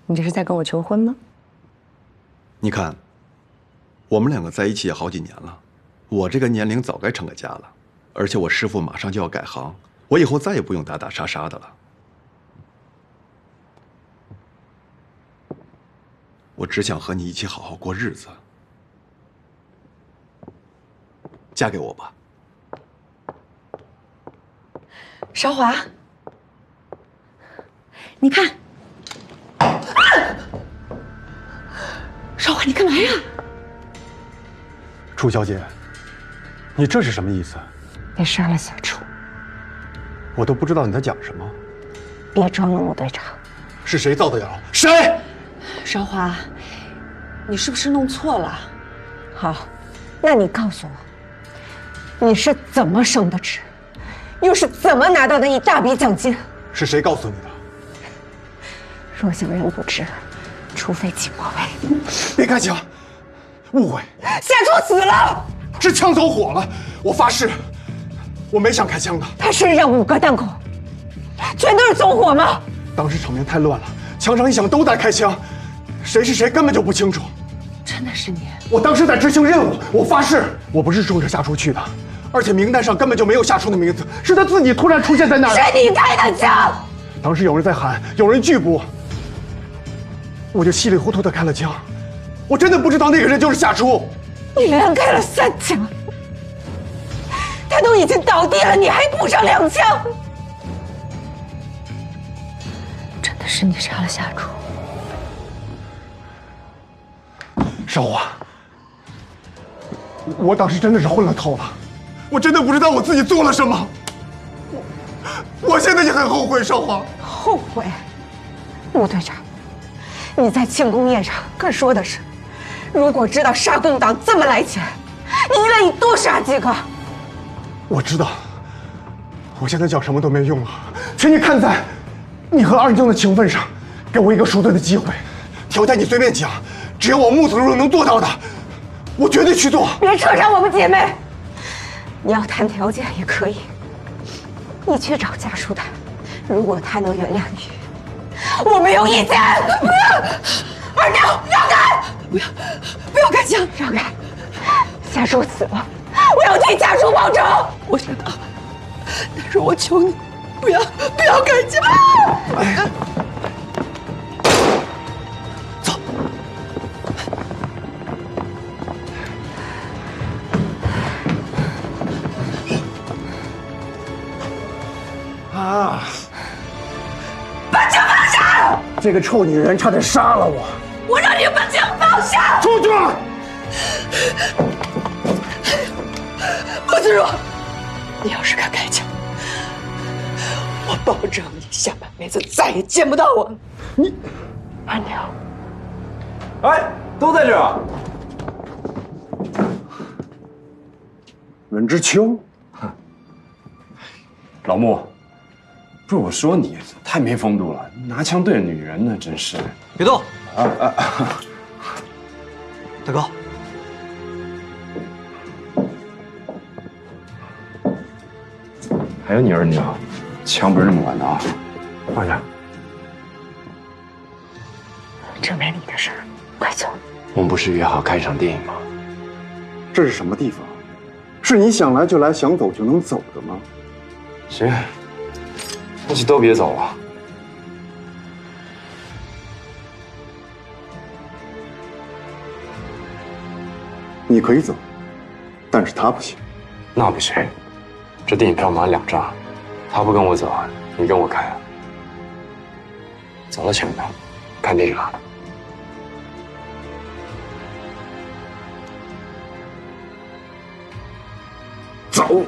你这是在跟我求婚吗？你看，我们两个在一起也好几年了，我这个年龄早该成个家了，而且我师傅马上就要改行，我以后再也不用打打杀杀的了。我只想和你一起好好过日子，嫁给我吧。韶华，你看，韶华，你干嘛呀？楚小姐，你这是什么意思？别杀了夏楚！我都不知道你在讲什么。别装了，穆队长。是谁造的谣？谁？韶华，你是不是弄错了？好，那你告诉我，你是怎么升的职，又是怎么拿到的一大笔奖金？是谁告诉你的？若想人不知，除非己莫为。别开枪！误会。夏楚死了，是枪走火了。我发誓，我没想开枪的。他身上5个弹孔，全都是走火吗？当时场面太乱了，枪声一响都在开枪，谁是谁根本就不清楚。真的是你？我当时在执行任务，我发誓，我不是冲着夏初去的，而且名单上根本就没有夏初的名字，是他自己突然出现在那儿。是你开的枪！当时有人在喊，有人拒捕，我就稀里糊涂的开了枪。我真的不知道那个人就是夏初。你连开了3枪，他都已经倒地了，你还补上2枪。真的是你杀了夏初？韶华，我当时真的是昏了头了，我真的不知道我自己做了什么。我现在也很后悔，韶华。后悔？穆队长，你在庆功宴上可说的是，如果知道杀共党这么来钱，你愿意多杀几个？我知道，我现在讲什么都没用了，请你看在你和二舅的情分上，给我一个赎罪的机会。条件你随便讲，只要我穆子如能做到的，我绝对去做。别扯上我们姐妹！你要谈条件也可以，你去找家书谈，如果他能原谅你，我没有意见。不要，二舅，让开！不要开枪！让开！家书死了，我要替家书报仇。我知道，但是我求你，不要开枪！走。啊！把枪放下！这个臭女人差点杀了我！我让你把枪放下！出去！穆子若，你要是敢开枪，我保证你下半辈子再也见不到我了。你，阿娘，哎，都在这儿。文之秋，老穆，不是我说你太没风度了，拿枪对着女人呢，真是。别动！大哥，还有你儿女啊，枪不是这么玩的啊！放下。这没你的事儿，快走。我们不是约好看一场电影吗？这是什么地方？是你想来就来，想走就能走的吗？行，那就都别走了。你可以走，但是他不行。那不行，这电影票买2张，他不跟我走，你跟我看。走了，亲爱的，看电影了。走。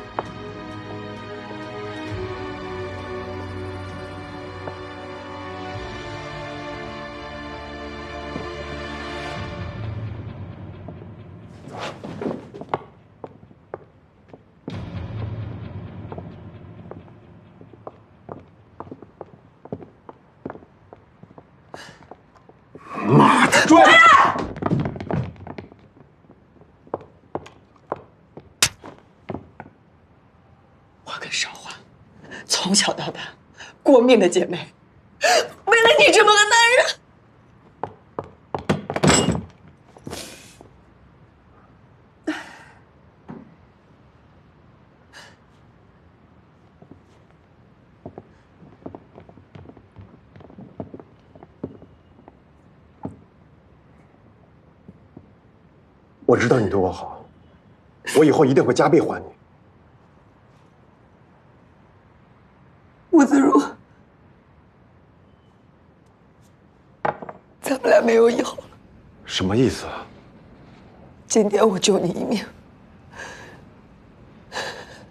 妈的！追！我跟韶华从小到大过命的姐妹，为了你这么个男人，我知道你对我好，我以后一定会加倍还你。穆子如，咱们俩没有以后了。什么意思啊？今天我救你一命，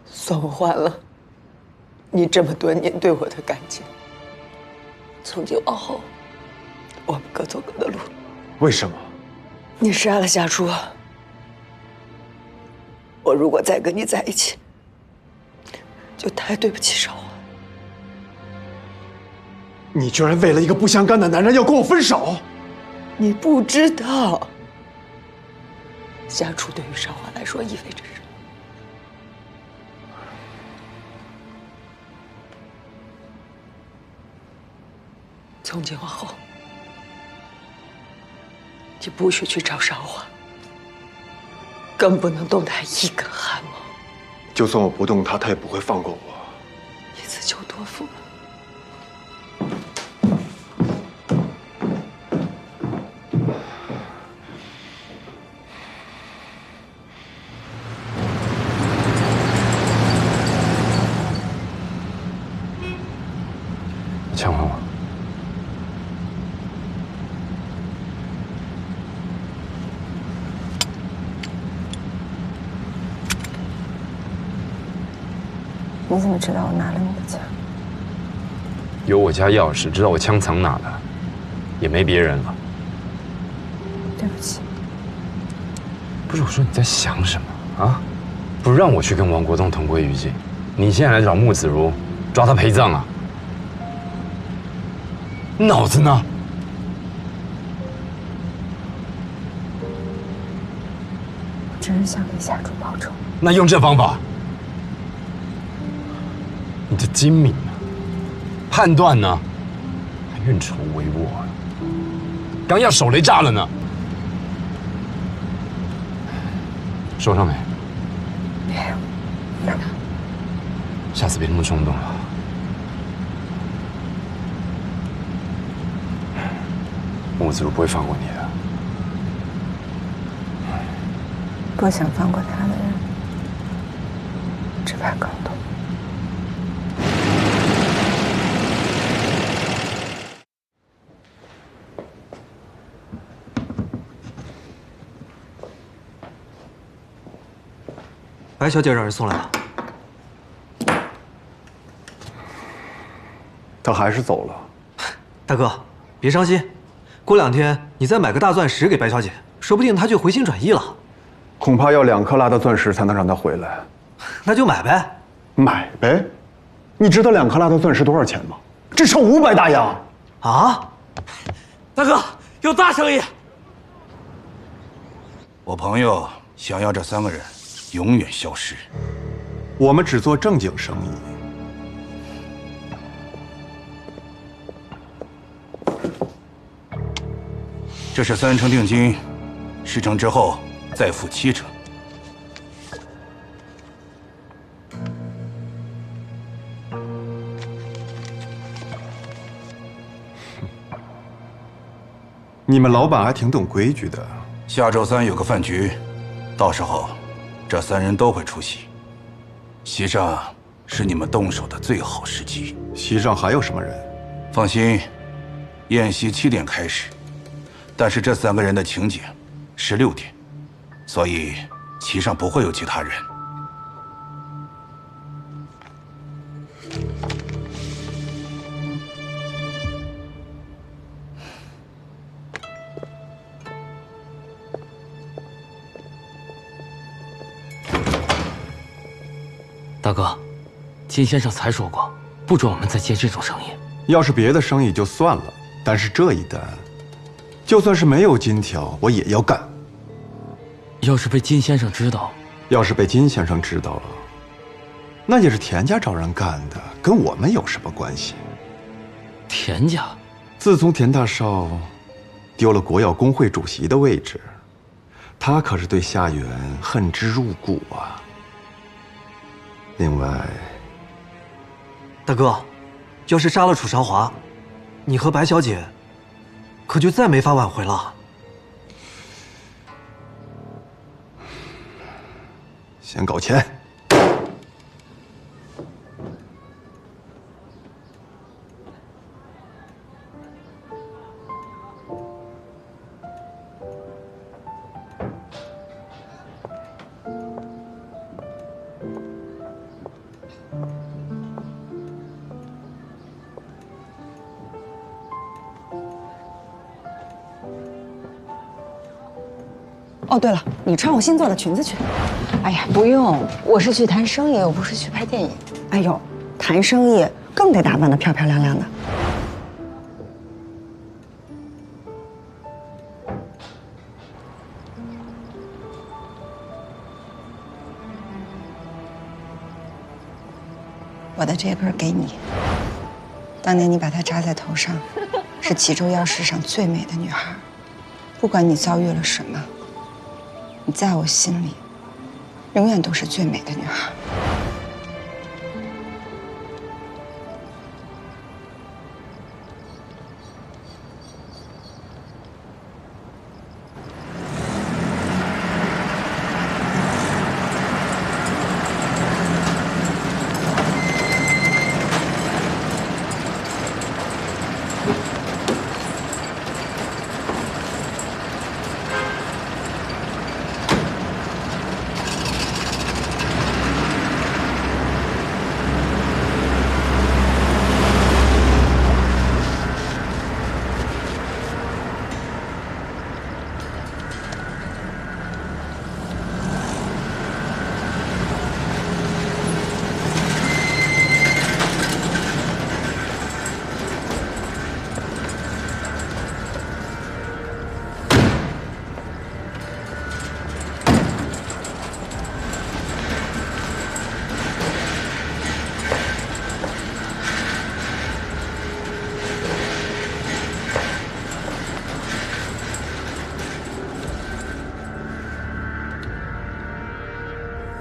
算我还了你这么多年对我的感情。从今往后，我们各走各的路。为什么？你杀了夏初，我如果再跟你在一起，就太对不起少华。你居然为了一个不相干的男人要跟我分手？你不知道，夏初对于少华来说意味着什么。从今往后，你不许去找少华，更不能动他一根汗毛。就算我不动他，他也不会放过我。一次就多福了。枪还我。你怎么知道我拿了你的枪？有我家钥匙，知道我枪藏哪了，也没别人了。对不起。不是我说你在想什么啊？不让我去跟王国栋同归于尽，你现在来找穆子如，抓他陪葬啊？脑子呢？我只是想给夏初报仇。那用这方法？你的精明呢？判断呢？还运筹帷幄啊！刚要手雷炸了呢。受伤没？没有。下次别那么冲动了。穆子如不会放过你的。不想放过他的人，只怕更多。白小姐让人送来了。他还是走了。大哥，别伤心，过2天你再买个大钻石给白小姐，说不定她就回心转意了。恐怕要2克拉的钻石才能让他回来。那就买呗。买呗？你知道2克拉的钻石多少钱吗？至少500大洋。啊！大哥，有大生意！我朋友想要这3个人永远消失。我们只做正经生意。这是3成定金，10成之后再付7成。你们老板还挺懂规矩的。下周3有个饭局，到时候这3人都会出席。席上是你们动手的最好时机。席上还有什么人？放心，宴席7点开始，但是这3个人的请柬是6点，所以席上不会有其他人。大哥，金先生才说过，不准我们再接这种生意。要是别的生意就算了，但是这一单，就算是没有金条，我也要干。要是被金先生知道，要是被金先生知道了，那也是田家找人干的，跟我们有什么关系？田家，自从田大少丢了国药工会主席的位置，他可是对夏元恨之入骨啊。另外，大哥，要是杀了楚韶华，你和白小姐可就再没法挽回了。先搞钱。哦，对了，你穿我新做的裙子去。哎呀，不用，我是去谈生意，我不是去拍电影。哎呦，谈生意更得打扮得漂漂亮亮的。我的这根给你，当年你把它扎在头上，是济州药市上最美的女孩。不管你遭遇了什么。你在我心里，永远都是最美的女孩。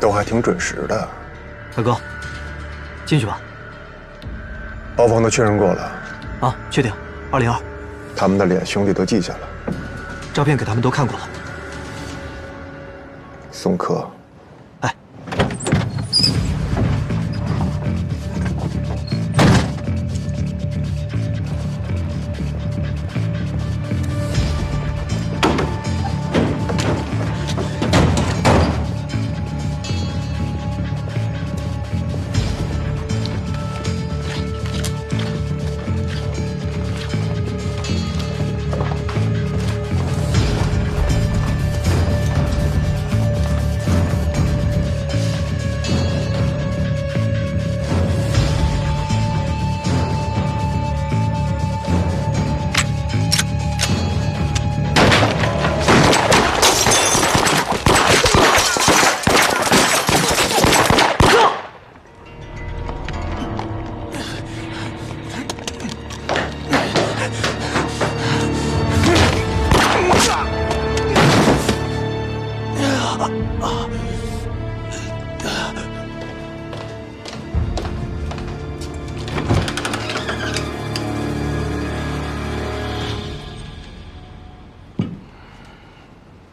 都还挺准时的。大哥，进去吧。包房都确认过了。啊，确定，202。他们的脸兄弟都记下了，照片给他们都看过了。宋柯。哎。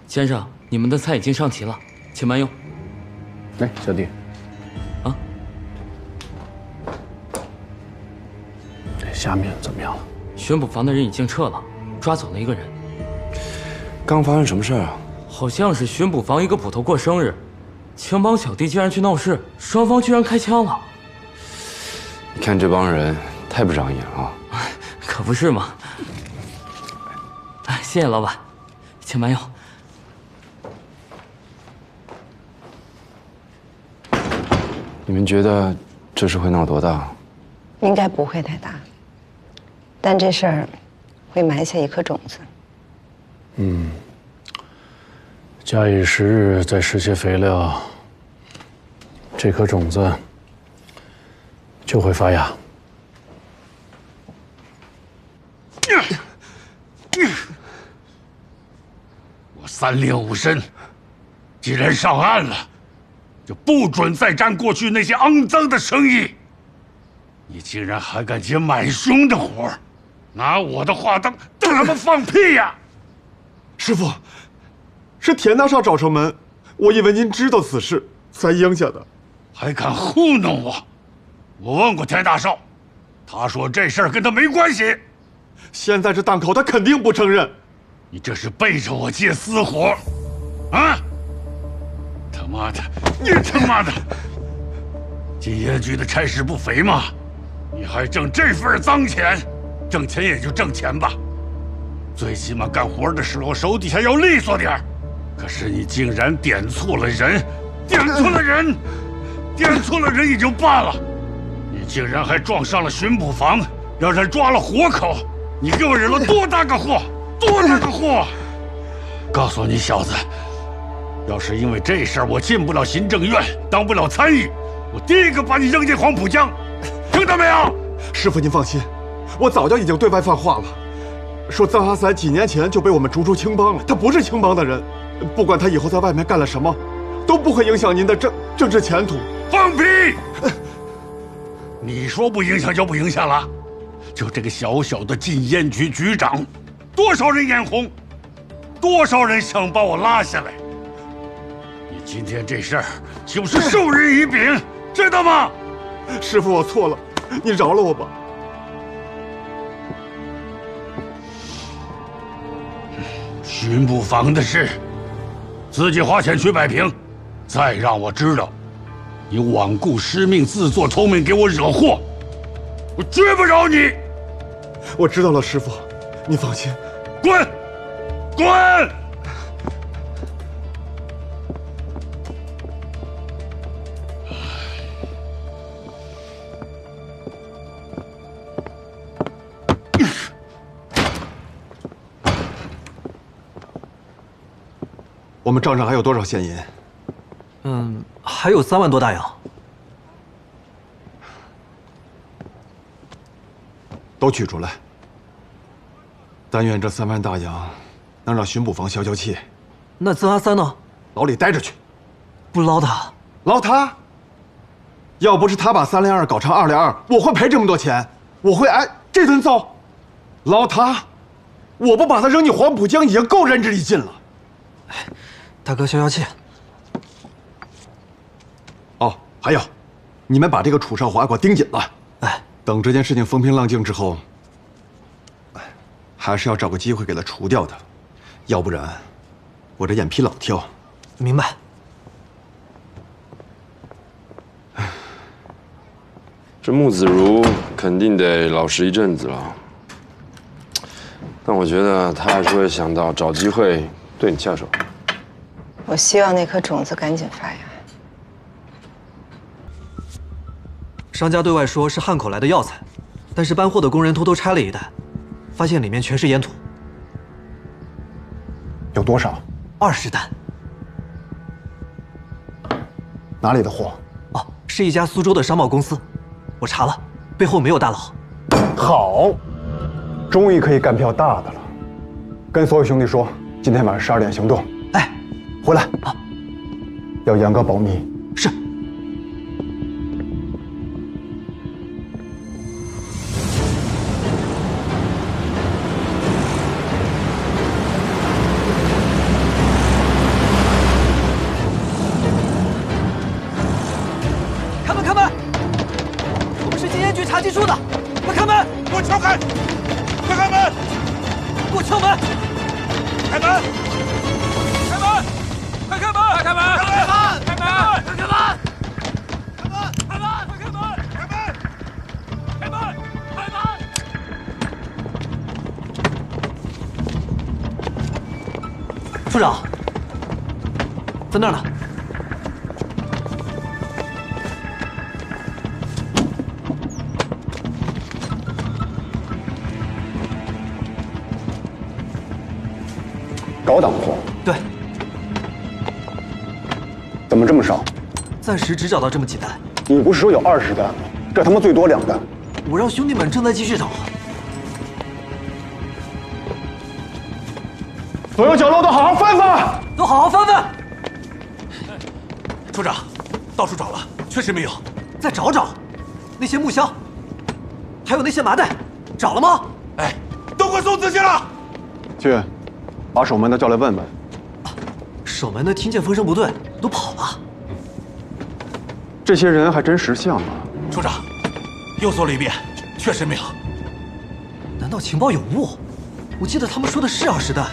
先生，你们的菜已经上齐了，请慢用。来，小弟。啊？下面怎么样了？巡捕房的人已经撤了，抓走了一个人。刚发生什么事啊？好像是巡捕房一个捕头过生日，青帮小弟竟然去闹事，双方居然开枪了。你看这帮人太不长眼啊！可不是嘛。谢谢老板，请慢用。你们觉得这事会闹多大？应该不会太大，但这事儿会埋下一颗种子。假以时日，再施些肥料，这颗种子就会发芽。我3令5申，既然上岸了，就不准再沾过去那些肮脏的生意。你竟然还敢接买凶的活儿，拿我的话当他们放屁呀！师傅，是田大少找上门，我以为您知道此事，才赢下的。还敢糊弄我！我问过田大少，他说这事儿跟他没关系。现在这档口，他肯定不承认。你这是背着我借私火，啊！他妈的，你他妈的！禁烟局的差事不肥吗？你还挣这份脏钱？挣钱也就挣钱吧，最起码干活的时候手底下要利索点儿。可是你竟然点错了人，点错了人也就罢了，你竟然还撞上了巡捕房，让人抓了活口。你给我惹了多大个祸！多大个祸！告诉你小子，要是因为这事儿我进不了行政院，当不了参议，我第一个把你扔进黄浦江，听到没有？师傅您放心，我早就已经对外放话了，说曾阿三几年前就被我们逐出青帮了，他不是青帮的人，不管他以后在外面干了什么，都不会影响您的政治前途。放屁！你说不影响就不影响了。就这个小小的禁烟局局长，多少人眼红，多少人想把我拉下来。你今天这事儿就是授人以柄，知道吗？师傅，我错了，你饶了我吧。巡捕房的事，自己花钱去摆平，再让我知道你罔顾师命、自作聪明给我惹祸，我绝不饶你！我知道了，师傅，你放心。滚！滚！我们账上还有多少现银？还有3万多大洋。都取出来。但愿这3万大洋能让巡捕房消消气。那曾阿三呢？牢里待着去。不捞他？捞他？要不是他把302搞成202，我会赔这么多钱，我会挨这顿揍。捞他，我不把他扔进黄浦江已经够仁至义尽了。大哥，消消气。哦，还有，你们把这个楚少华给我盯紧了。哎，等这件事情风平浪静之后，还是要找个机会给他除掉的，要不然我这眼皮老跳。明白。这穆子如肯定得老实一阵子了，但我觉得他还是会想到找机会对你下手。我希望那颗种子赶紧发芽。商家对外说是汉口来的药材，但是搬货的工人偷偷拆了一袋，发现里面全是烟土。有多少？20担。哪里的货？哦，是一家苏州的商贸公司，我查了，背后没有大佬。好，终于可以干票大的了。跟所有兄弟说，今天晚上12点行动。哎，回来啊，要严格保密。是。开门！我们是禁烟局查缉处的，快开门！给我敲开！快开门！给我敲门！开门！开门！快开门！快开门！开门！开门！快开门！开门！开门！快开门！开门！开门！开门！处长，在那儿呢。高档货？对。怎么这么少？暂时只找到这么几单。你不是说有20单吗？这他妈最多2单。我让兄弟们正在继续找。所有角落都好好翻翻，都好好翻翻。处长，到处找了，确实没有。再找找，那些木箱，还有那些麻袋，找了吗？哎，都快送自去了。去，把守门的叫来问问。守门的听见风声不对，都跑了。这些人还真识相啊！处长，又说了一遍，确实没有。难道情报有误？我记得他们说的是20弹。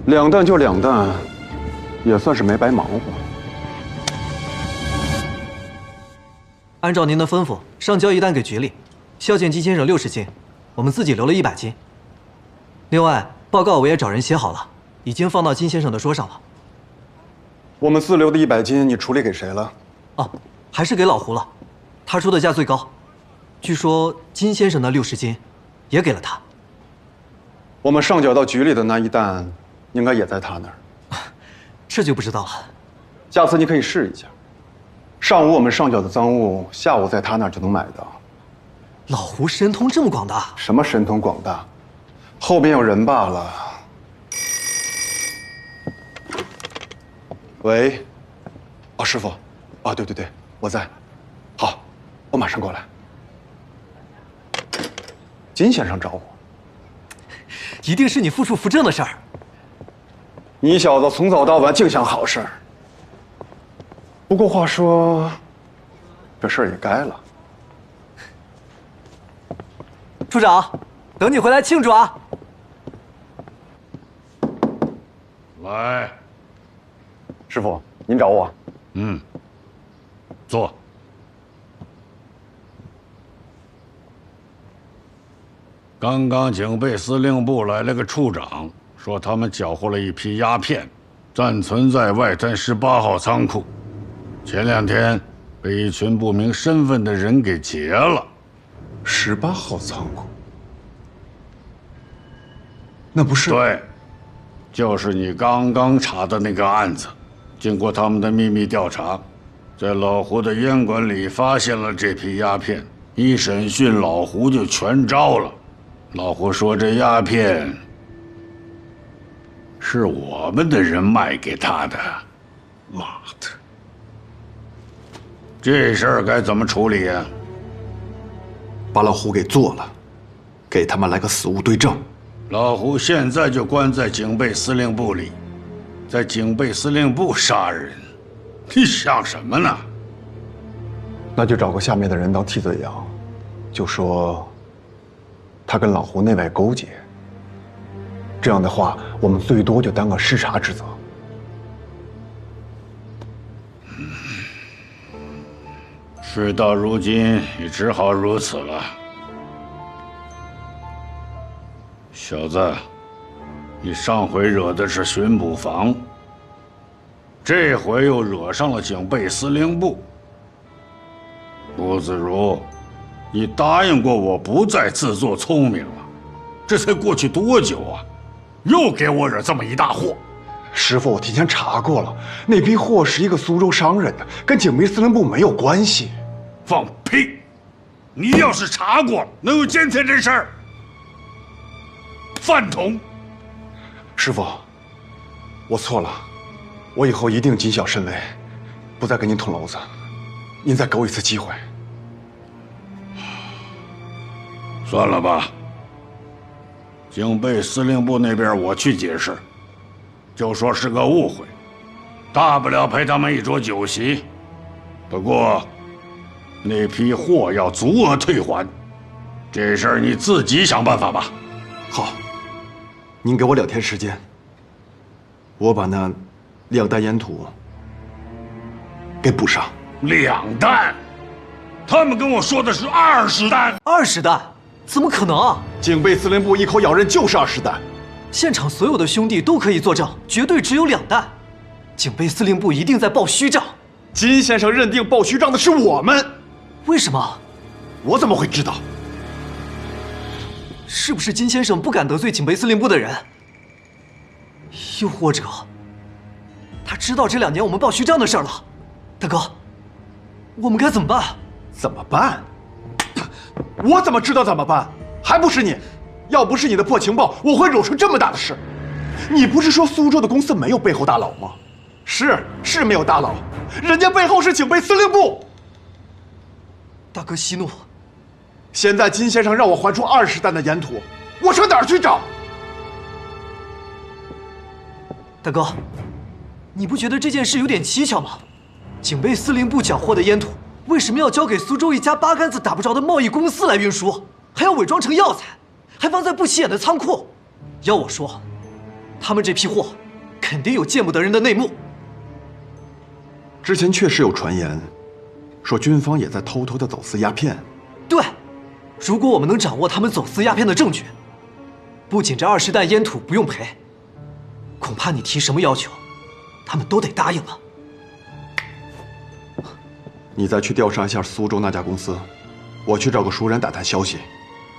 2弹就2弹，也算是没白忙活。按照您的吩咐，上交1弹给局里，孝敬金先生60斤，我们自己留了100斤。另外，报告我也找人写好了，已经放到金先生的桌上了。我们自留的100斤，你处理给谁了？哦，还是给老胡了，他出的价最高。据说金先生的60斤，也给了他。我们上缴到局里的那1弹，应该也在他那儿。这就不知道了。下次你可以试一下。上午我们上缴的赃物，下午在他那儿就能买到。老胡神通这么广大？什么神通广大？后面有人罢了。喂，哦，师傅，啊，对对对，我在。好，我马上过来。金先生找我，一定是你复述扶正的事儿。你小子从早到晚净想好事儿。不过话说，这事儿也该了。处长，等你回来庆祝啊！来，师傅，您找我？坐。刚刚警备司令部来了个处长，说他们缴获了一批鸦片，暂存在外滩18号仓库。前2天被一群不明身份的人给劫了。18号仓库？那不是？对，就是你刚刚查的那个案子。经过他们的秘密调查，在老胡的烟馆里发现了这批鸦片。一审讯，老胡就全招了。老胡说这鸦片是我们的人卖给他的。妈的！这事儿该怎么处理呀？把老胡给做了，给他们来个死无对证。老胡现在就关在警备司令部里，在警备司令部杀人，你想什么呢？那就找个下面的人当替罪羊，就说他跟老胡内外勾结。这样的话，我们最多就担个视察之责。事到如今，也只好如此了。小子，你上回惹的是巡捕房，这回又惹上了警备司令部。顾子如，你答应过我不再自作聪明了，这才过去多久啊？又给我惹这么一大祸！师傅，我提前查过了，那批货是一个苏州商人的，跟警备司令部没有关系。放屁！你要是查过，能有今天这事儿？饭桶！师傅，我错了，我以后一定谨小慎微，不再跟您捅娄子。您再给我一次机会。算了吧，警备司令部那边我去解释，就说是个误会，大不了陪他们一桌酒席。不过，那批货要足额退还，这事儿你自己想办法吧。好，您给我2天时间，我把那2担烟土给补上。2担？他们跟我说的是20担。20担？怎么可能啊！警备司令部一口咬人就是20担。现场所有的兄弟都可以作证，绝对只有2担。警备司令部一定在报虚账。金先生认定报虚账的是我们。为什么？我怎么会知道？是不是金先生不敢得罪警备司令部的人？又或者，他知道这2年我们报虚账的事儿了？大哥，我们该怎么办？怎么办？我怎么知道怎么办？还不是你！要不是你的破情报，我会惹出这么大的事。你不是说苏州的公司没有背后大佬吗？是没有大佬，人家背后是警备司令部。大哥息怒。现在金先生让我还出20担的烟土，我上哪儿去找？大哥，你不觉得这件事有点蹊跷吗？警备司令部缴获的烟土，为什么要交给苏州一家八竿子打不着的贸易公司来运输？还要伪装成药材，还放在不起眼的仓库？要我说，他们这批货肯定有见不得人的内幕。之前确实有传言，说军方也在偷偷的走私鸦片。对，如果我们能掌握他们走私鸦片的证据，不仅这20担烟土不用赔，恐怕你提什么要求，他们都得答应了。你再去调查一下苏州那家公司，我去找个熟人打探消息。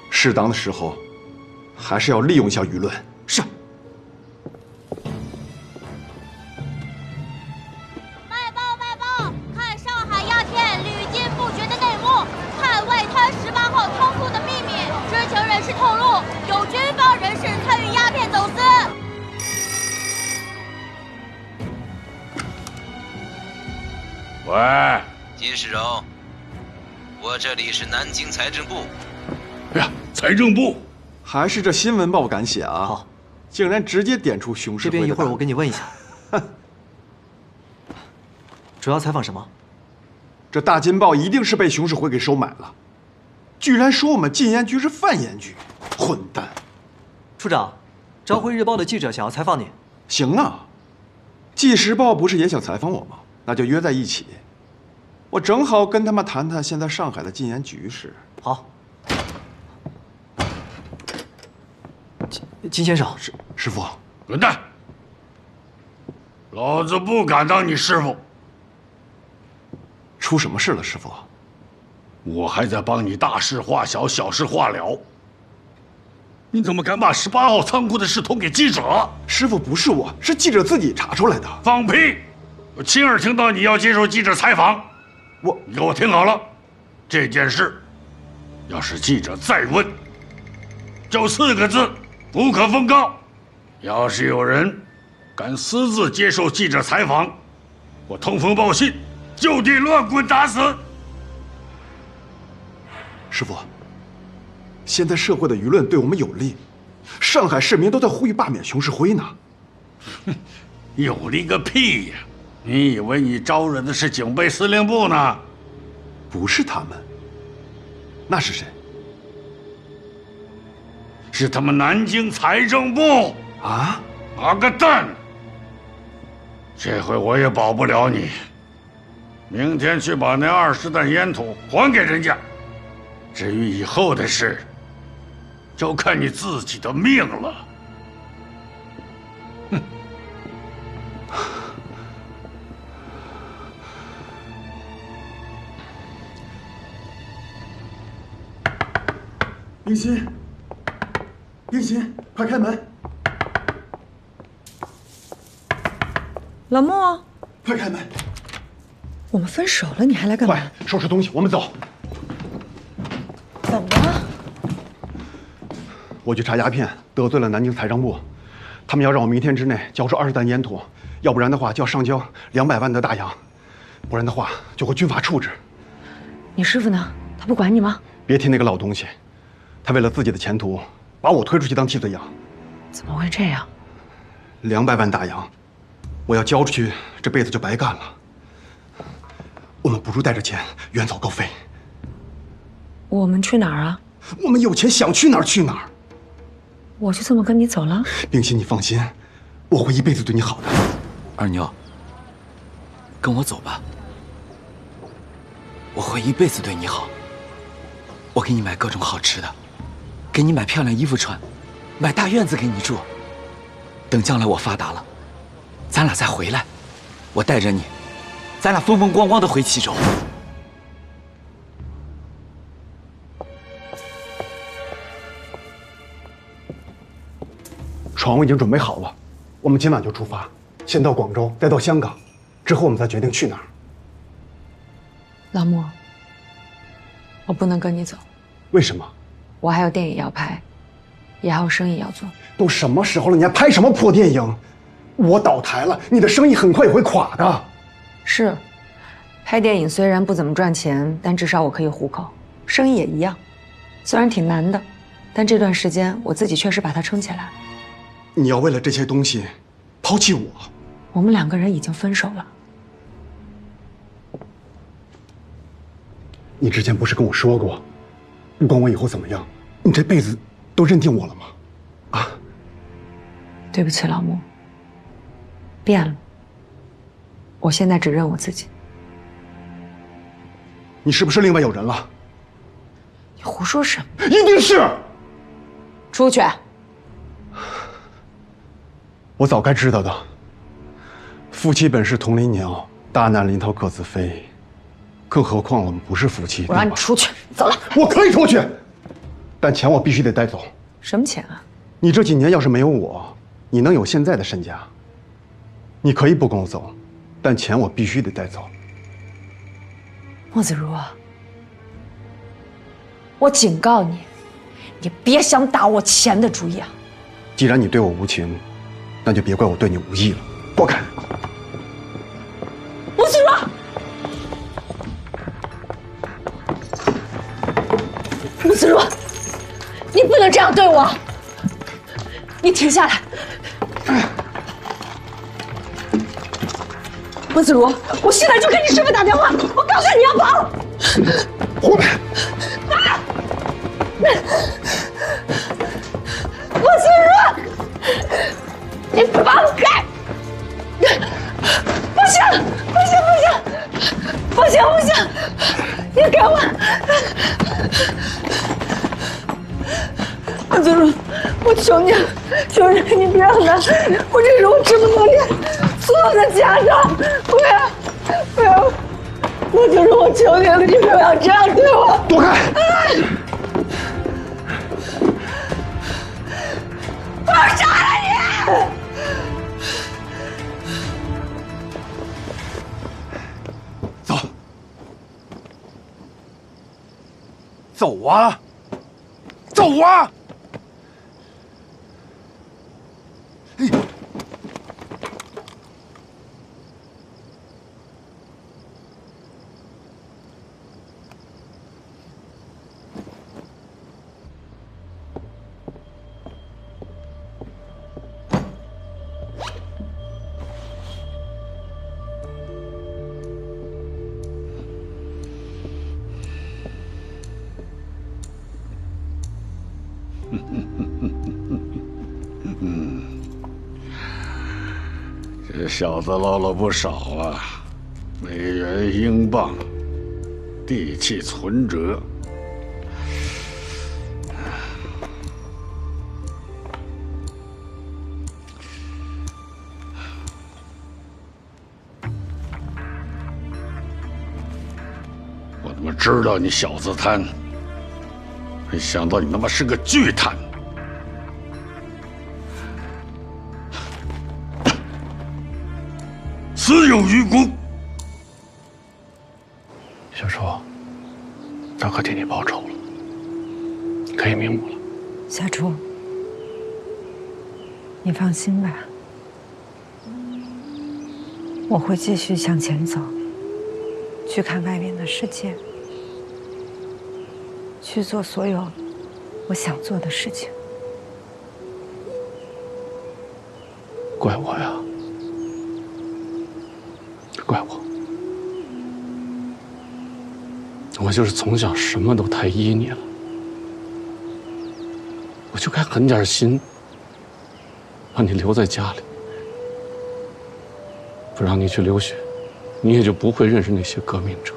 适当的时候，还是要利用一下舆论。是。卖报！看上海鸦片屡禁不绝的内幕，看外滩18号仓库的秘密。知情人士透露，有军方人士参与鸦片走私。喂，金世荣，我这里是南京财政部。哎呀，财政部，还是这新闻报敢写啊！好，竟然直接点出熊市会的。这边一会儿我跟你问一下。主要采访什么？这大金报一定是被熊市会给收买了，居然说我们禁烟局是贩烟局，混蛋！处长，朝晖日报的记者想要采访你。行啊，纪时报不是也想采访我吗？那就约在一起，我正好跟他们谈谈现在上海的禁烟局势。好。金先生，师傅，滚蛋！老子不敢当你师傅。出什么事了，师傅？我还在帮你大事化小，小事化了。你怎么敢把18号仓库的事通给记者？师傅，不是我，是记者自己查出来的。放屁！我亲耳听到你要接受记者采访。你给我听好了，这件事，要是记者再问，就4个字。不可奉告。要是有人敢私自接受记者采访，我通风报信，就地乱棍打死。师傅，现在社会的舆论对我们有利，上海市民都在呼吁罢免熊式辉呢。有利个屁呀！你以为你招惹的是警备司令部呢？不是他们，那是谁？是他们南京财政部啊！妈个蛋！这回我也保不了你。明天去把那20担烟土还给人家。至于以后的事，就看你自己的命了。哼！冰心。冰心，快开门！老莫，快开门！我们分手了，你还来干嘛？快收拾东西，我们走。怎么了？我去查鸦片，得罪了南京财政部，他们要让我明天之内交出20担烟土，要不然的话就要上交200万的大洋，不然的话就会军法处置。你师傅呢？他不管你吗？别提那个老东西，他为了自己的前途，把我推出去当替罪羊。怎么会这样？200万大洋，我要交出去，这辈子就白干了。我们不如带着钱远走高飞。我们去哪儿啊？我们有钱，想去哪儿去哪儿。我就这么跟你走了？冰心，你放心，我会一辈子对你好的。二妞，跟我走吧，我会一辈子对你好。我给你买各种好吃的，给你买漂亮衣服穿，买大院子给你住。等将来我发达了，咱俩再回来，我带着你，咱俩风风光光的回齐州。床我已经准备好了，我们今晚就出发，先到广州，再到香港，之后我们再决定去哪儿。老莫，我不能跟你走。为什么？我还有电影要拍，也还有生意要做。都什么时候了，你还拍什么破电影？我倒台了，你的生意很快也会垮的。是，拍电影虽然不怎么赚钱，但至少我可以糊口。生意也一样，虽然挺难的，但这段时间我自己确实把它撑起来了。你要为了这些东西抛弃我？我们2个人已经分手了。你之前不是跟我说过，不管我以后怎么样，你这辈子都认定我了吗？啊？对不起，老穆，变了。我现在只认我自己。你是不是另外有人了？你胡说什么？一定是！出去！我早该知道的。夫妻本是同林鸟，大难临头各自飞。更何况我们不是夫妻。我让你出去，走了。我可以出去，但钱我必须得带走。什么钱啊？你这几年要是没有我，你能有现在的身家？你可以不跟我走，但钱我必须得带走。莫子如，我警告你，你别想打我钱的主意啊！既然你对我无情，那就别怪我对你无义了。滚开！莫子如，莫子如，你不能这样对我！你停下来！莫子如，我现在就给你师傅打电话，我告诉你要跑！回来！莫子如，你放开！不行，不行，不行，不行，不行！你给我！莫子如，我求你，求你，你别让他！我这是我这么多年所有的家当，不要，不要！莫子如，我求你了，你不要这样对我！躲开！我要杀了你！走，走啊，走啊！这小子捞了不少啊，美元、英镑，地契存折。我他妈知道你小子贪，没想到你他妈是个巨贪。死有余辜。小初，大哥替你报仇了，你可以瞑目了。小初，你放心吧，我会继续向前走，去看外面的世界，去做所有我想做的事情。怪我呀，怪我。我就是从小什么都太依你了，我就该狠点心，让你留在家里，不让你去留学，你也就不会认识那些革命者，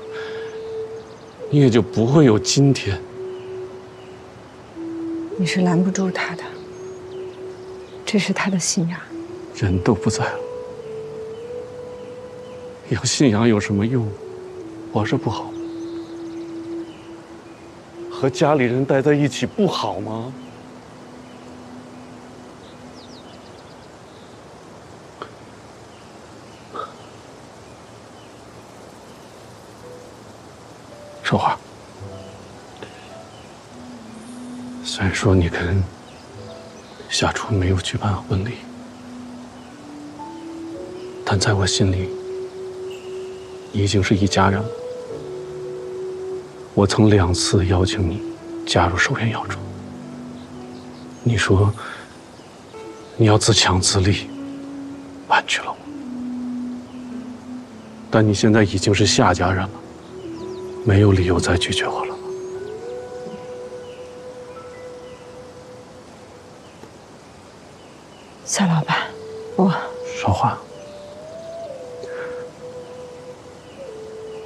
你也就不会有今天。你是拦不住他的，这是他的信仰。人都不在了，有信仰有什么用？活着不好吗？和家里人待在一起不好吗？说话。虽然说你跟夏初没有举办婚礼，但在我心里，你已经是一家人了。我曾2次邀请你加入守元药庄，你说你要自强自立，婉拒了我。但你现在已经是夏家人了，没有理由再拒绝我了。夏老板，我少华，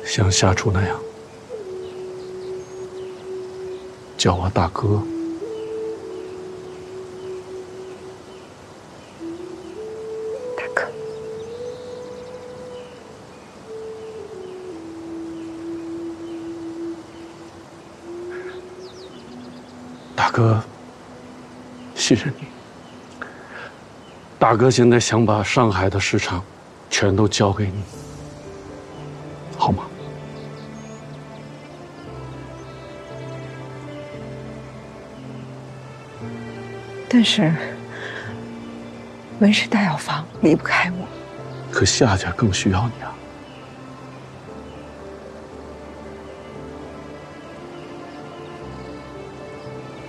像夏初那样叫我大哥。大哥，大哥，信任你。大哥现在想把上海的市场全都交给你，好吗？但是文氏大药房离不开我，可夏家更需要你啊！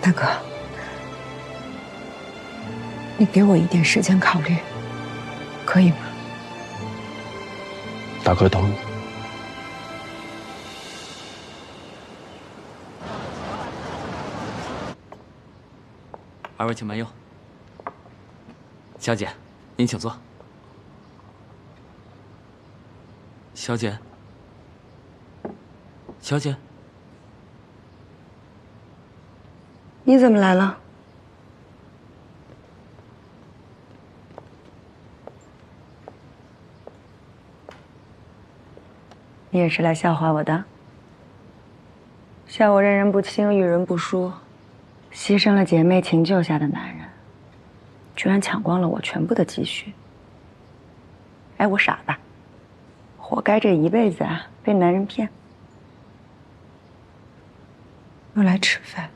大哥，你给我一点时间考虑，可以吗？大哥等你。二位请慢用。小姐，您请坐。小姐，小姐，你怎么来了？你也是来笑话我的？笑我认人不清，遇人不淑，牺牲了姐妹情救下的男人，居然抢光了我全部的积蓄。哎，我傻吧？活该这一辈子啊被男人骗。我来吃饭。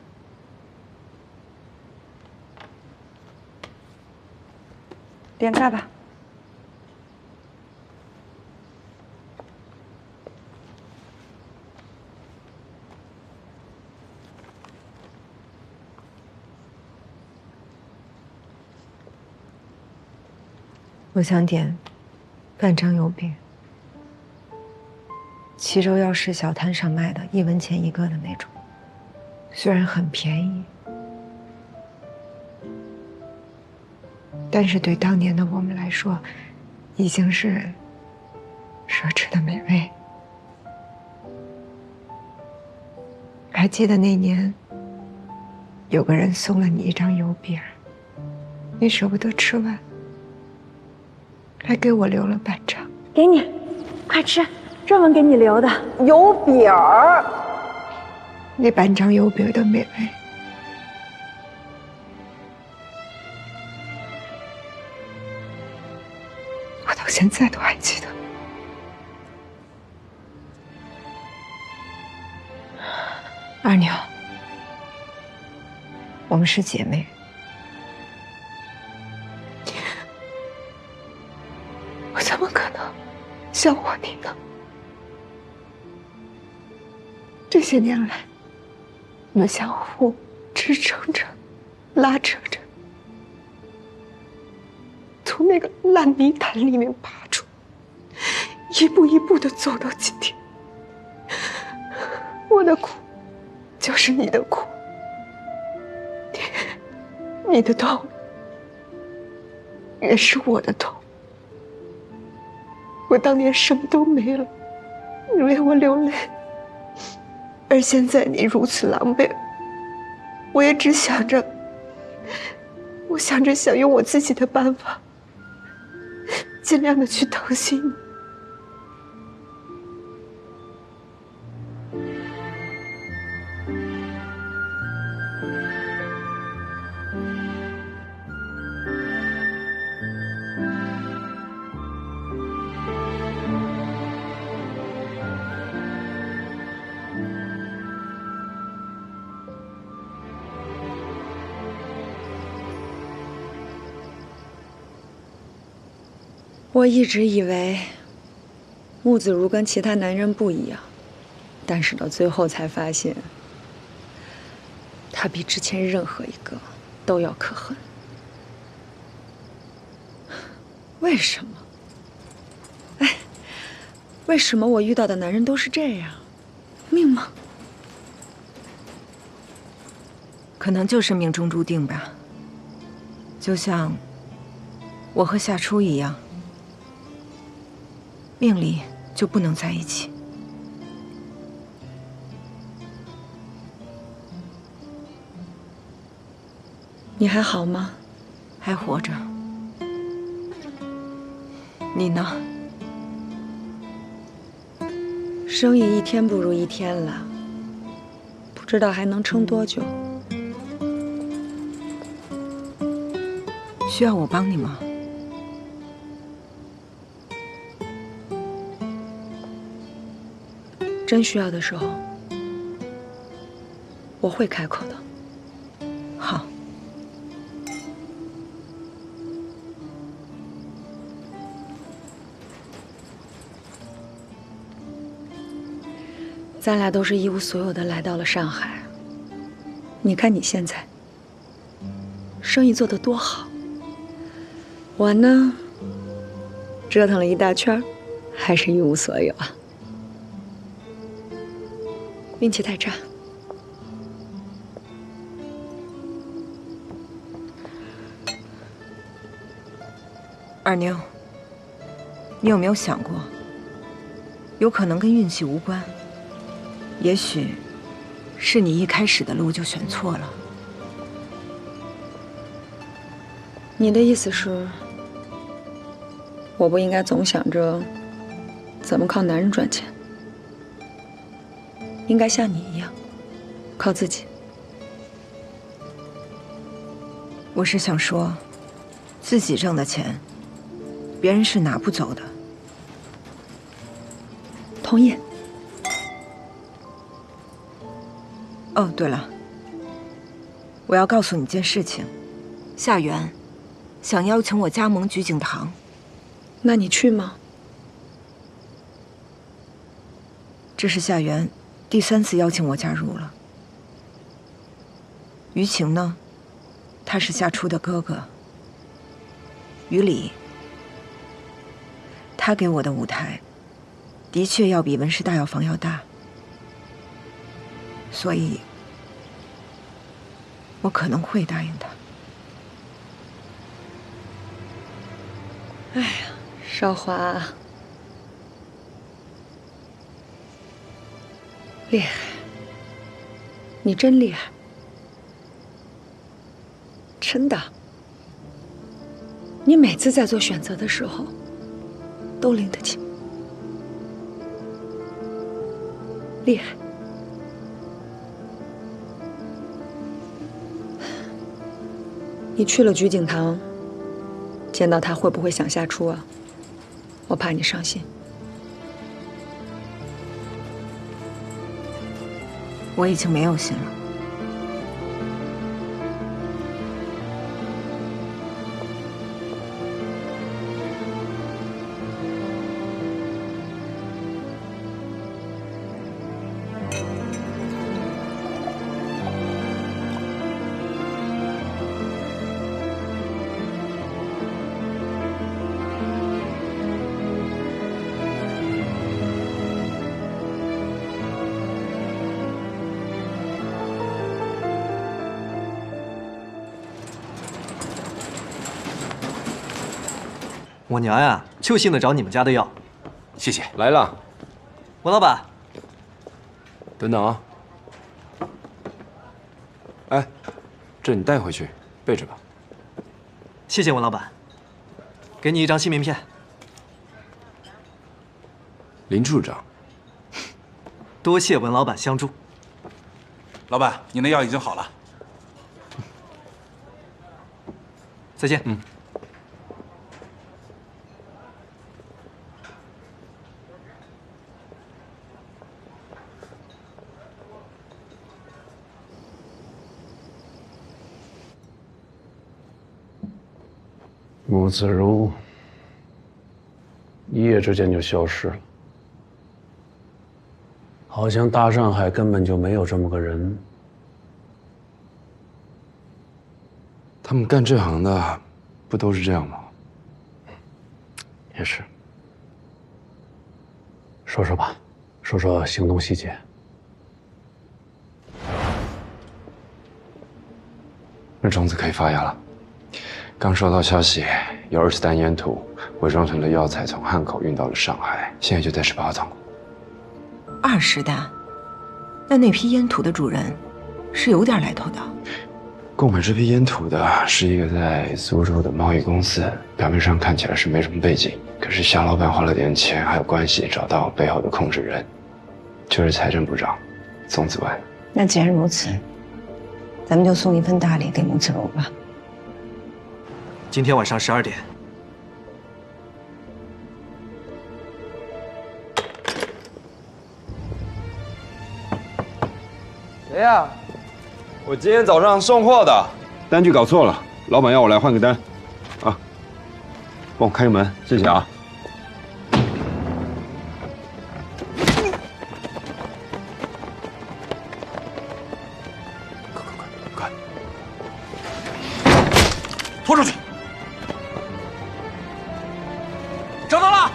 点菜吧。我想点半张油饼，齐州药市小摊上卖的1文钱一个的那种，虽然很便宜，但是对当年的我们来说，已经是奢侈的美味。还记得那年，有个人送了你一张油饼，你舍不得吃完，还给我留了半张。给你，快吃，专门给你留的油饼儿。那半张油饼的美味，我到现在都还记得。二妞，我们是姐妹，我怎么可能笑话你呢？这些年来，我们相互支撑着，拉扯着，从那个烂泥潭里面爬出，一步一步的走到今天。我的苦，就是你的苦，你的痛，也是我的痛。我当年什么都没了，你为我流泪，而现在你如此狼狈，我也只想着，想用我自己的办法，尽量的去疼惜你。我一直以为穆子如跟其他男人不一样，但是到最后才发现，她比之前任何一个都要可恨。为什么？哎，为什么我遇到的男人都是这样？命吗？可能就是命中注定吧。就像我和夏初一样，命里就不能在一起。你还好吗？还活着。你呢？生意一天不如一天了，不知道还能撑多久。需要我帮你吗？真需要的时候，我会开口的。好。咱俩都是一无所有的来到了上海。你看你现在，生意做得多好。我呢，折腾了一大圈，还是一无所有啊。运气太差。二妞，你有没有想过，有可能跟运气无关？也许是你一开始的路就选错了。你的意思是，我不应该总想着怎么靠男人赚钱，应该像你一样，靠自己。我是想说，自己挣的钱，别人是拿不走的。同意。哦，对了，我要告诉你件事情，夏元想邀请我加盟菊景堂。那你去吗？这是夏元第3次邀请我加入了。于晴呢，他是夏初的哥哥。于理，他给我的舞台，的确要比文氏大药房要大，所以我可能会答应他。哎呀，少华，厉害，你真厉害，真的。你每次在做选择的时候，都拎得清，厉害。你去了菊景堂，见到他会不会想夏初啊？我怕你伤心。我已经没有心了。我娘呀，就信得着你们家的药。谢谢。来了，文老板。等等啊！哎，这你带回去，备着吧。谢谢文老板。给你一张新名片。林处长，多谢文老板相助。老板，您的药已经好了。再见。嗯。穆子如一夜之间就消失了，好像大上海根本就没有这么个人。他们干这行的，不都是这样吗？也是。说说吧，说说行动细节。那种子可以发芽了。刚收到消息，有20担烟土伪装成的药材从汉口运到了上海，现在就在18号仓库。20担，那批烟土的主人是有点来头的。购买这批烟土的是一个在苏州的贸易公司，表面上看起来是没什么背景，可是夏老板花了点钱还有关系，找到背后的控制人，就是财政部长宋子文。那既然如此，咱们就送一份大礼给穆子如吧。今天晚上12点。谁呀？我今天早上送货的，单据搞错了，老板要我来换个单，啊，帮我开个门，谢谢啊。快，拖出去！找到了。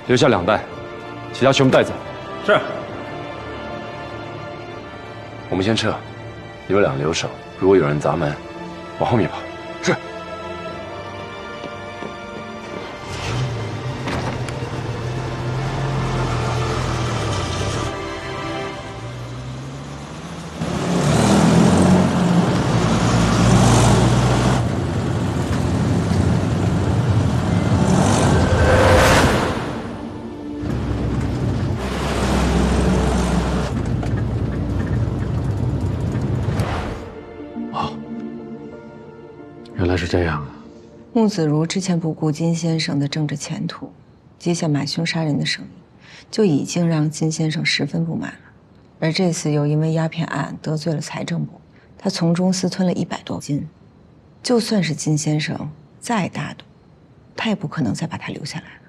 留下2袋，其他全部带走。是。我们先撤，留2留守。如果有人砸门，往后面跑。是。原来是这样啊！穆子如之前不顾金先生的政治前途，接下买凶杀人的生意，就已经让金先生十分不满了。而这次又因为鸦片案得罪了财政部，他从中私吞了100多斤。就算是金先生再大度，他也不可能再把他留下来了。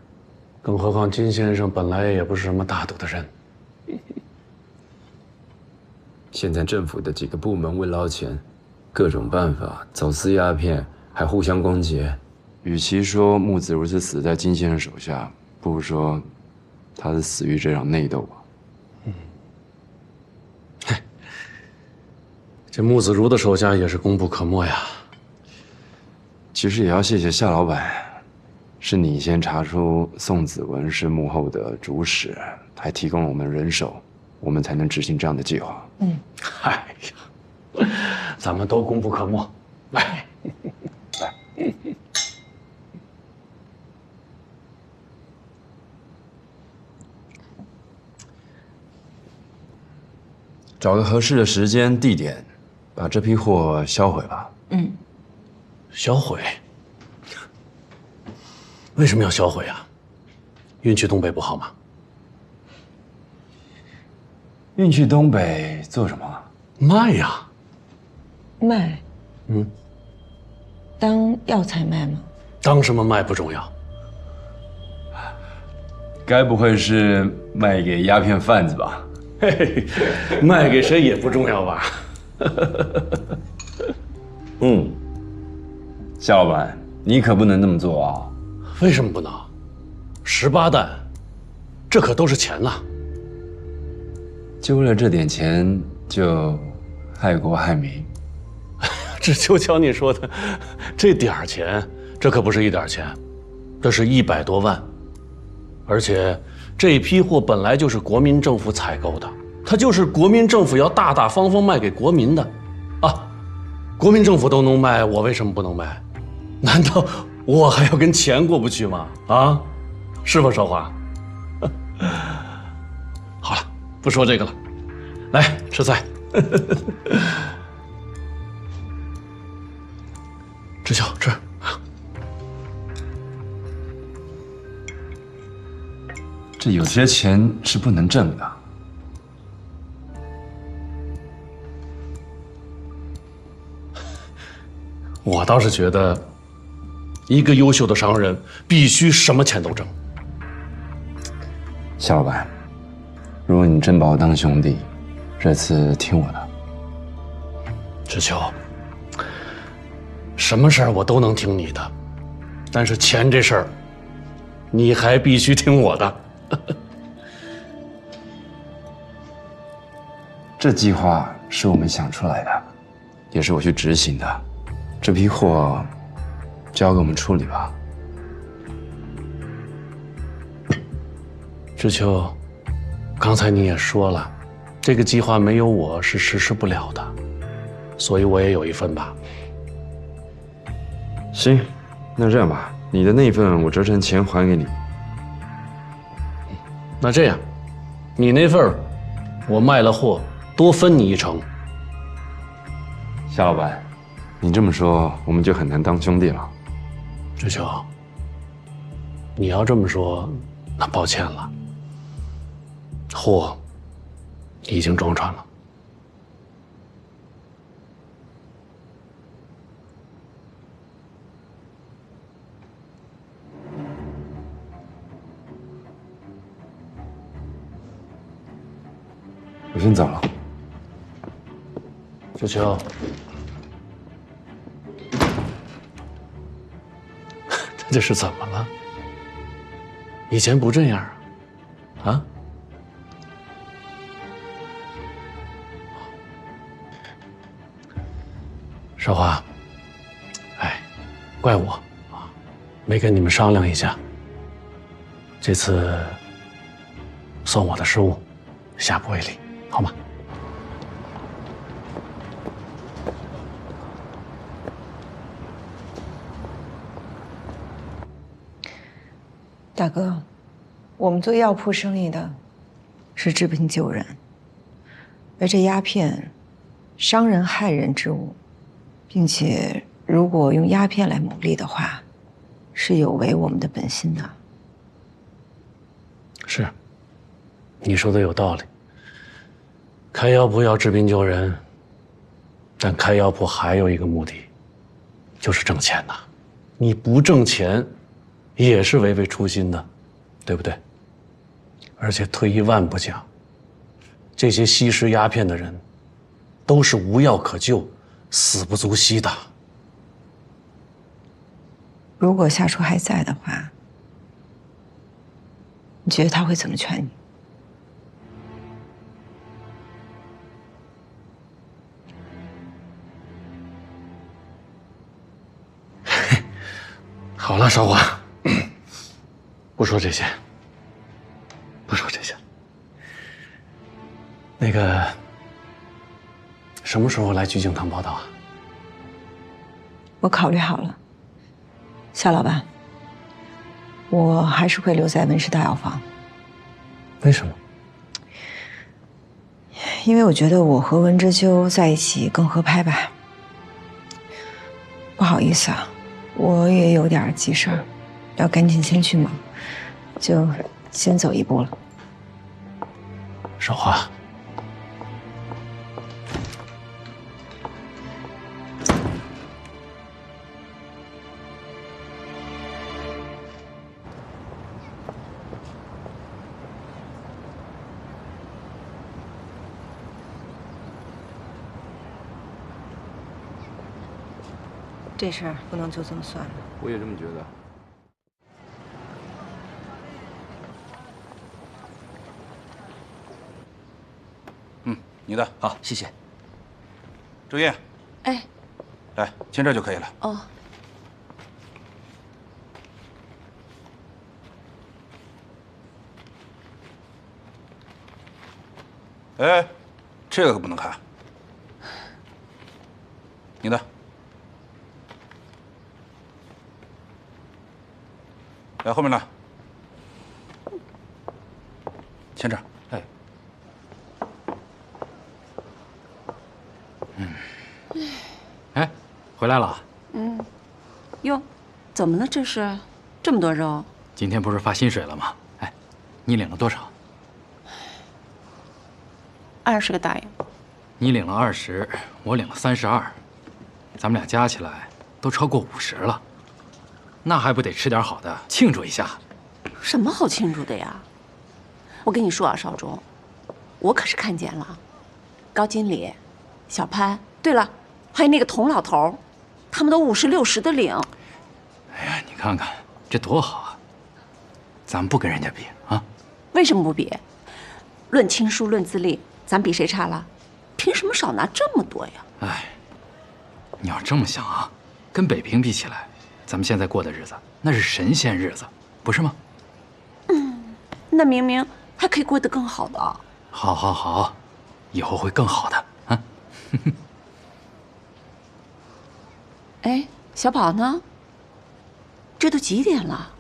更何况金先生本来也不是什么大度的人。现在政府的几个部门为捞钱，各种办法走私鸦片，还互相攻讦。与其说穆子如是死在金先生手下，不如说他是死于这场内斗吧。这穆子如的手下也是功不可没呀。其实也要谢谢夏老板，是你先查出宋子文是幕后的主使，还提供了我们人手，我们才能执行这样的计划。哎呀，咱们都功不可没。来，来。找个合适的时间地点，把这批货销毁吧。销毁？为什么要销毁啊？运去东北不好吗？运去东北做什么？卖呀。卖？当药材卖吗？当什么卖不重要。该不会是卖给鸦片贩子吧？嘿嘿，卖给谁也不重要吧？夏老板，你可不能这么做啊！为什么不能？18担，这可都是钱呐！就为了这点钱就害国害民？这就瞧你说的，这点儿钱，这可不是一点钱，这是100多万，而且这批货本来就是国民政府采购的，它就是国民政府要大大方方卖给国民的，啊，国民政府都能卖，我为什么不能卖？难道我还要跟钱过不去吗？啊，是吧，少华？好了，不说这个了，来吃菜。志秋吃。这有些钱是不能挣的。我倒是觉得，一个优秀的商人必须什么钱都挣。夏老板，如果你真把我当兄弟，这次听我的。志秋，什么事儿我都能听你的，但是钱这事儿，你还必须听我的。这计划是我们想出来的，也是我去执行的。这批货交给我们处理吧。志秋，刚才你也说了，这个计划没有我是实施不了的，所以我也有一份吧。行，那这样吧，你的那份我折成钱还给你。那这样，你那份我卖了货多分你1成。夏老板，你这么说我们就很难当兄弟了。志秋，你要这么说，那抱歉了。货已经装船了。我先走了。志秋，他这是怎么了？以前不这样啊？啊？少华，哎，怪我啊，没跟你们商量一下。这次算我的失误，下不为例，好吗？大哥，我们做药铺生意的，是治病救人，而这鸦片，伤人害人之物，并且如果用鸦片来牟利的话，是有违我们的本心的。是，你说的有道理。开药铺要治病救人，但开药铺还有一个目的，就是挣钱呐。你不挣钱，也是违背初心的，对不对？而且退一万步讲，这些吸食鸦片的人，都是无药可救、死不足惜的。如果夏初还在的话，你觉得他会怎么劝你？好了，少华，不说这些，不说这些。那个，什么时候来菊景堂报道啊？我考虑好了，夏老板，我还是会留在温氏大药房。为什么？因为我觉得我和温之秋在一起更合拍吧。不好意思啊，我也有点急事儿，要赶紧先去忙，就先走一步了。少华，这事儿不能就这么算了。我也这么觉得。你的好，谢谢。周烨，哎，来签这就可以了。哦，哎，这个可不能看。你的，来后面来，签这儿。哎，哎，回来了。嗯，哟，怎么了？这是这么多肉？今天不是发薪水了吗？哎，你领了多少20个大洋。你领了20，我领了32，咱们俩加起来都超过50了，那还不得吃点好的庆祝一下？什么好庆祝的呀？我跟你说啊，少忠，我可是看见了，高经理、小潘，对了，还有那个童老头，他们都50、60的领。哎呀，你看看这多好啊！咱们不跟人家比啊？为什么不比？论亲疏，论资历，咱比谁差了？凭什么少拿这么多呀？哎，你要这么想啊，跟北平比起来，咱们现在过的日子那是神仙日子，不是吗？那明明还可以过得更好的。好，好，好，以后会更好的啊！哎，小宝呢？这都几点了？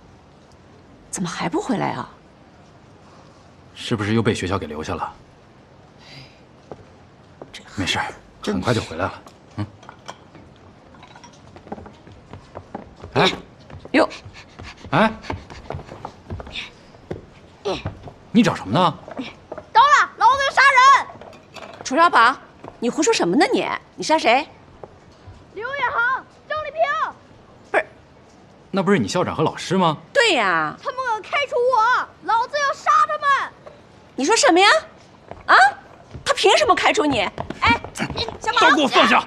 怎么还不回来啊？是不是又被学校给留下了？没事，很快就回来了。嗯。哎，哟，哎，你找什么呢？等了，老子要杀人！楚小宝，你胡说什么呢你？你杀谁？刘远航、张丽萍。那不是你校长和老师吗？对呀，他们敢开除我，老子要杀他们！你说什么呀？啊？他凭什么开除你？哎，小宝，都给我放下！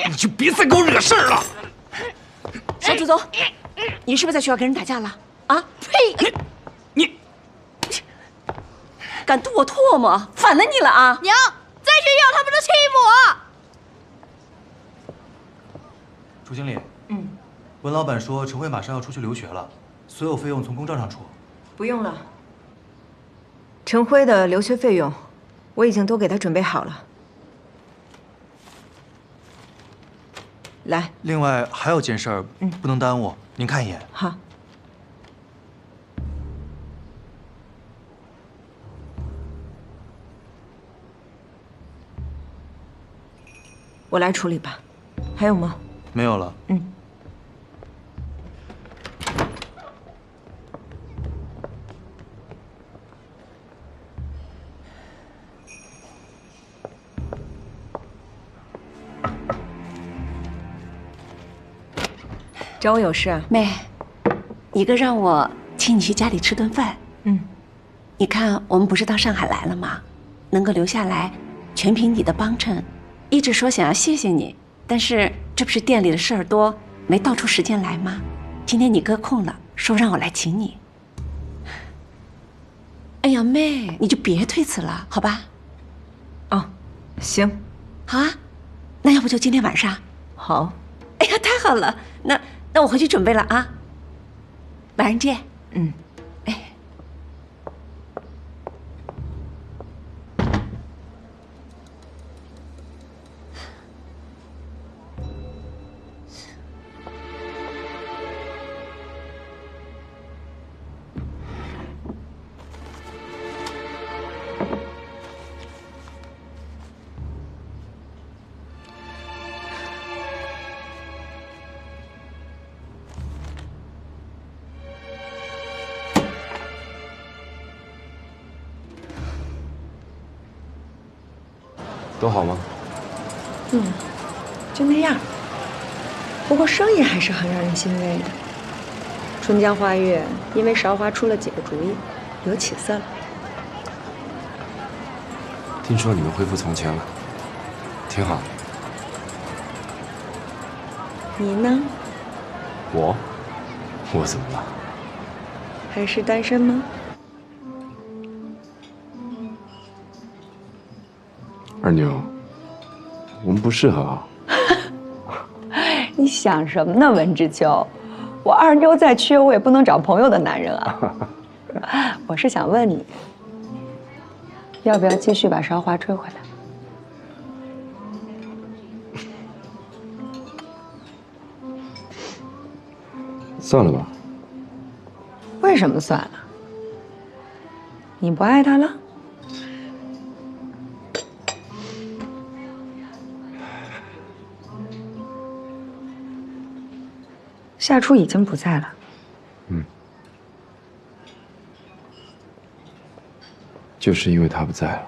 你就别再给我惹事儿了！小祖宗，你是不是在学校跟人打架了？啊？呸！你敢吐我唾沫，反了你了啊！娘，在学校他们都欺负我。楚经理，文老板说陈辉马上要出去留学了，所有费用从公账上出。不用了，陈辉的留学费用我已经都给他准备好了。来，另外还有件事儿，不能耽误，您看一眼。好。我来处理吧。还有吗？没有了。找我有事啊？妹，一个让我请你去家里吃顿饭。你看我们不是到上海来了吗？能够留下来，全凭你的帮衬。一直说想要谢谢你，但是这不是店里的事儿多，没倒出时间来吗？今天你哥空了，说让我来请你。哎呀，妹，你就别推辞了，好吧？哦，行，好啊，那要不就今天晚上？好。哎呀，太好了，那我回去准备了啊。晚上见。都好吗？就那样。不过生意还是很让人欣慰的。春江花月因为韶华出了几个主意，有起色了。听说你们恢复从前了，挺好。你呢？我怎么了？还是单身吗？二妞，我们不适合啊。你想什么呢，文之秋？我二妞再缺，我也不能找朋友的男人啊。我是想问你，要不要继续把韶华追回来？算了吧。为什么算了？你不爱他了？夏初已经不在了。就是因为他不在了。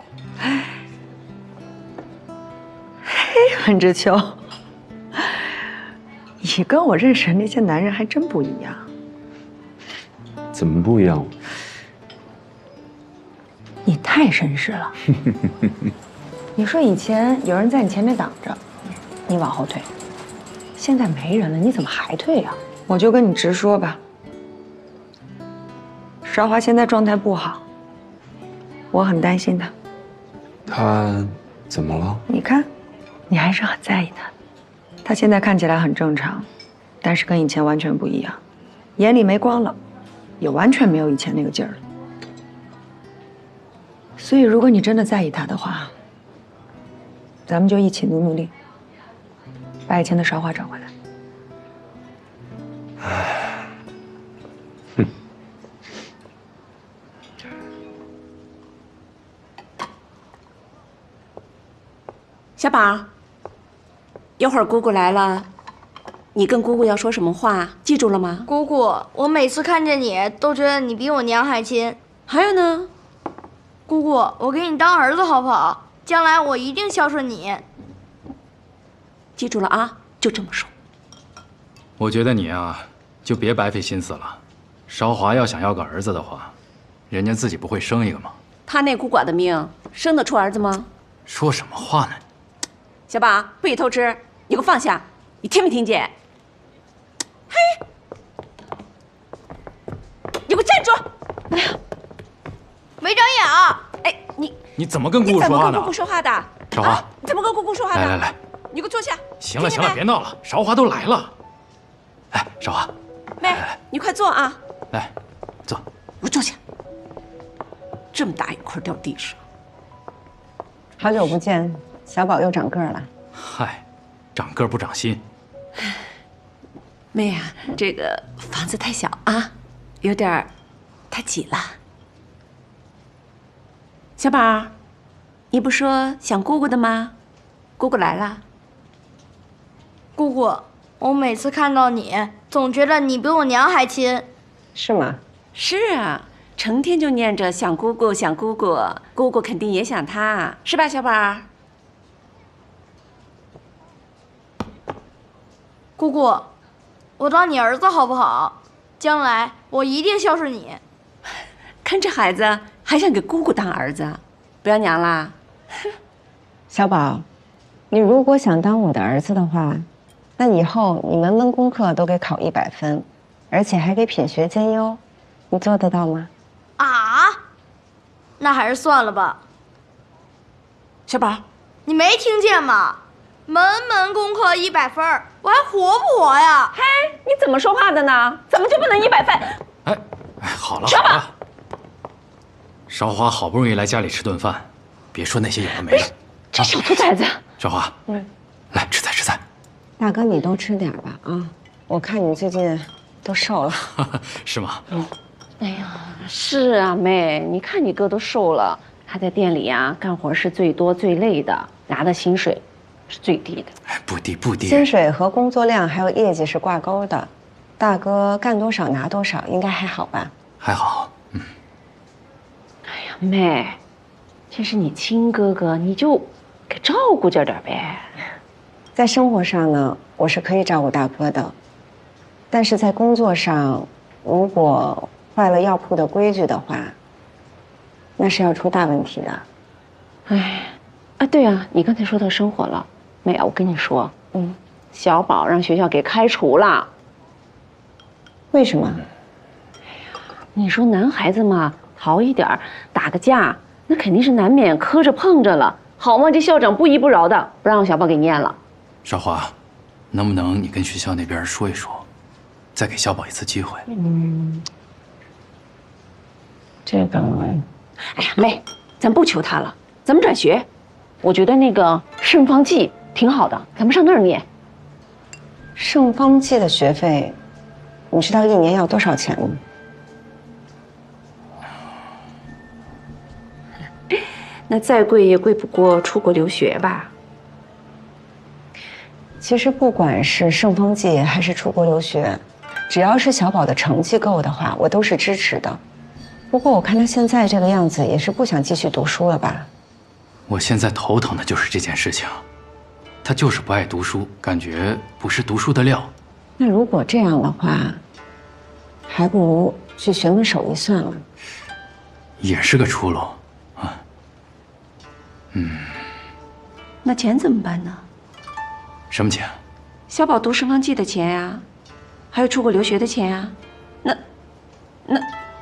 嘿，文之秋，你跟我认识的那些男人还真不一样。怎么不一样？你太绅士了。你说以前有人在你前面挡着，你往后退，现在没人了，你怎么还退呀？我就跟你直说吧，韶华现在状态不好，我很担心她。他怎么了？你看，你还是很在意她的。她现在看起来很正常，但是跟以前完全不一样，眼里没光了，也完全没有以前那个劲儿了。所以，如果你真的在意她的话，咱们就一起努力，把以前的韶华找回来。小宝，一会儿姑姑来了，你跟姑姑要说什么话，记住了吗？姑姑，我每次看见你都觉得你比我娘还亲。还有呢？姑姑，我给你当儿子好不好？将来我一定孝顺你。记住了啊，就这么说。我觉得你啊，就别白费心思了。韶华要想要个儿子的话，人家自己不会生一个吗？他那孤寡的命，生得出儿子吗？说什么话呢？小宝，不许偷吃！你给我放下！你听没听见？嘿，你给我站住！哎呀，没长眼啊！哎，你怎么跟姑姑说话呢？你怎么跟姑姑说话的？韶华，你怎么跟姑姑说话的？来，你给我坐下！行了，别闹了，韶华都来了。哎，韶华，妹，你快坐啊！来，坐。我坐下。这么大一块掉地上。好久不见，小宝又长个儿了。嗨，长个不长心。妹呀，这个房子太小啊，有点太挤了。小宝，你不说想姑姑的吗？姑姑来了。姑姑，我每次看到你，总觉得你比我娘还亲。是吗？是啊，成天就念着想姑姑，想姑姑，姑姑肯定也想她，是吧，小宝？姑姑，我当你儿子好不好？将来我一定孝顺你。看这孩子还想给姑姑当儿子，不要娘啦？小宝，你如果想当我的儿子的话，那以后你门门功课都给考100分，而且还给品学兼优，你做得到吗？啊？那还是算了吧。小宝，你没听见吗？门门功课100分，我还活不活呀？嘿，你怎么说话的呢？怎么就不能100分？哎，好了小宝，韶华好不容易来家里吃顿饭，别说那些有的没的。这小兔崽子！韶华，来吃菜吃菜。大哥，你多吃点吧啊！我看你最近都瘦了。是吗？哎呀，是啊，妹，你看你哥都瘦了，他在店里呀干活是最多最累的，拿的薪水是最低的。哎，不低。薪水和工作量还有业绩是挂钩的，大哥干多少拿多少，应该还好吧？还好。哎呀，妹，这是你亲哥哥，你就给照顾着点呗。在生活上呢，我是可以照顾大哥的，但是在工作上，如果坏了药铺的规矩的话，那是要出大问题的。哎，啊，对啊，你刚才说到生活了，妹啊，我跟你说，小宝让学校给开除了。为什么？你说男孩子嘛，好一点打个架，那肯定是难免磕着碰着了，好嘛，这校长不依不饶的，不让小宝给念了。韶华，能不能你跟学校那边说一说，再给小宝一次机会？这个，哎呀，妹，咱不求他了，咱们转学。我觉得那个圣方济挺好的，咱们上那儿念。圣方济的学费，你知道1年要多少钱吗？那再贵也贵不过出国留学吧。其实不管是圣方济还是出国留学，只要是小宝的成绩够的话，我都是支持的。不过我看他现在这个样子，也是不想继续读书了吧？我现在头疼的就是这件事情，他就是不爱读书，感觉不是读书的料。那如果这样的话，还不如去学门手艺算了。也是个出路啊。那钱怎么办呢？什么钱？小宝读声风记的钱呀，还有出国留学的钱呀，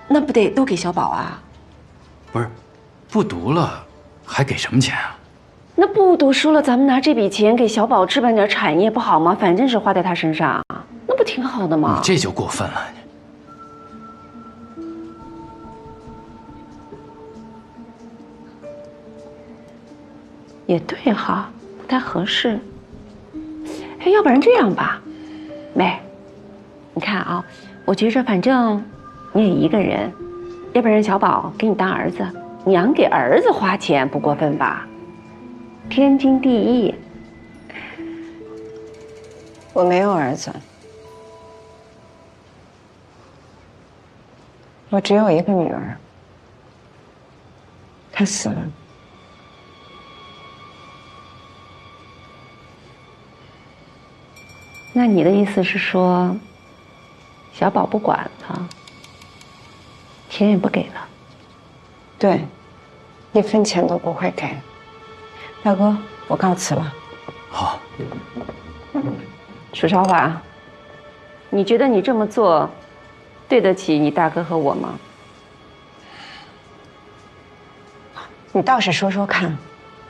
那不得都给小宝啊？不是，不读了还给什么钱啊？那不读书了，咱们拿这笔钱给小宝置办点产业不好吗？反正是花在他身上，那不挺好的吗？你这就过分了。也对哈，不太合适。哎，要不然这样吧，妹，你看啊，我觉着反正你也一个人，要不然让小宝给你当儿子，娘给儿子花钱不过分吧？天经地义。我没有儿子，我只有一个女儿，她死了。那你的意思是说，小宝不管了，钱也不给了？对，一分钱都不会给。大哥，我告辞了。好。楚少华，你觉得你这么做，对得起你大哥和我吗？你倒是说说看，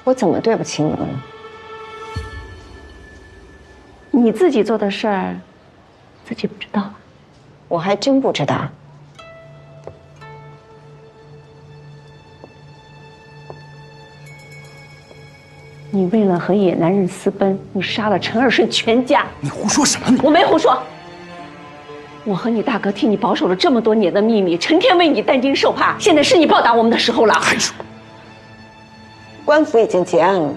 我怎么对不起你了呢？你自己做的事儿，自己不知道？我还真不知道。你为了和野男人私奔，你杀了陈尔顺全家。你胡说什么？你我没胡说。我和你大哥替你保守了这么多年的秘密，成天为你担惊受怕，现在是你报答我们的时候了。还说，官府已经结案了，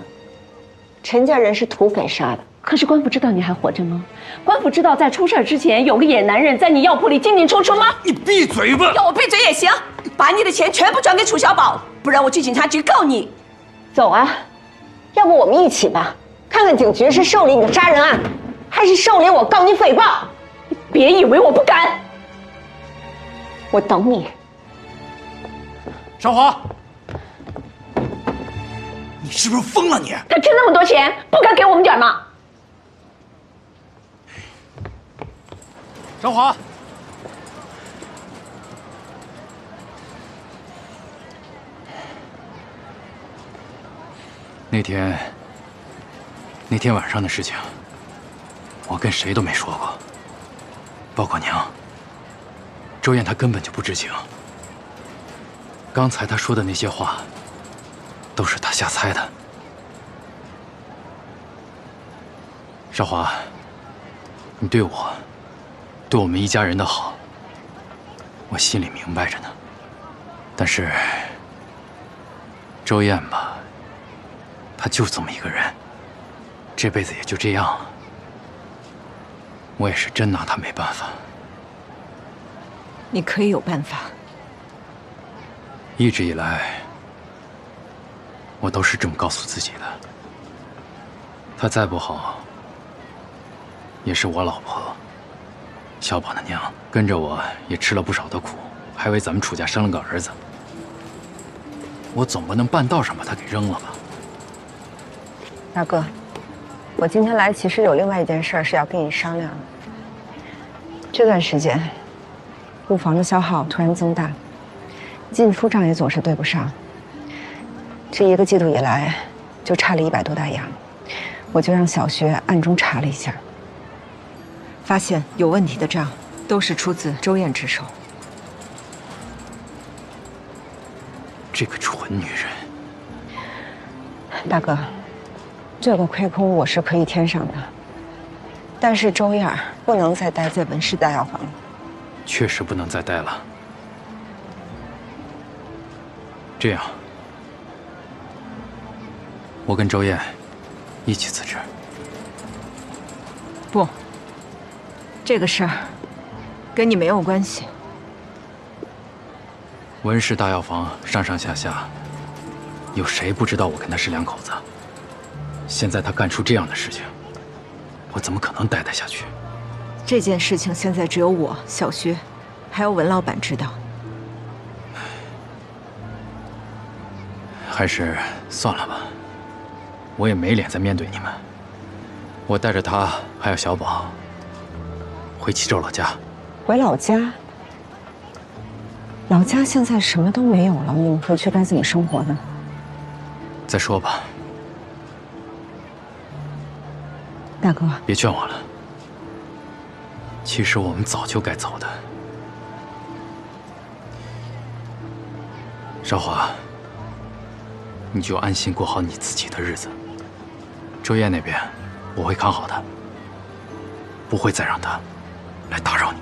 陈家人是土匪杀的。可是官府知道你还活着吗？官府知道在出事之前有个野男人在你药铺里进进出出吗？你闭嘴吧！要我闭嘴也行，把你的钱全部转给楚小宝，不然我去警察局告你。走啊，要不我们一起吧，看看警局是受理你的杀人案，还是受理我告你诽谤。你别以为我不敢，我等你。少华，你是不是疯了你？他挣那么多钱，不该给我们点吗？少华，那天晚上的事情，我跟谁都没说过，包括娘。周燕她根本就不知情。刚才她说的那些话，都是她瞎猜的。少华，你对我们一家人的好，我心里明白着呢。但是周燕吧，她就这么一个人，这辈子也就这样了。我也是真拿她没办法。你可以有办法。一直以来，我都是这么告诉自己的。她再不好，也是我老婆。小宝的娘跟着我也吃了不少的苦，还为咱们楚家生了个儿子。我总不能半道上把他给扔了吧？大哥，我今天来其实有另外一件事是要跟你商量的。这段时间，库房的消耗突然增大，进出账也总是对不上。这1个季度以来，就差了100多大洋，我就让小学暗中查了一下。发现有问题的账都是出自周燕之手。这个蠢女人！大哥，这个亏空我是可以添上的，但是周燕不能再待在文氏大药房了。确实不能再待了。这样，我跟周燕一起辞职。不。这个事儿跟你没有关系。文氏大药房上上下下，有谁不知道我跟他是2口子？现在他干出这样的事情，我怎么可能待下去？这件事情现在只有我、小薛，还有文老板知道。还是算了吧，我也没脸再面对你们。我带着他还有小宝回齐州老家。回老家？老家现在什么都没有了，你们回去该怎么生活呢？再说吧。大哥，别劝我了。其实我们早就该走的。少华，你就安心过好你自己的日子。周燕那边，我会看好的，不会再让他来打扰你。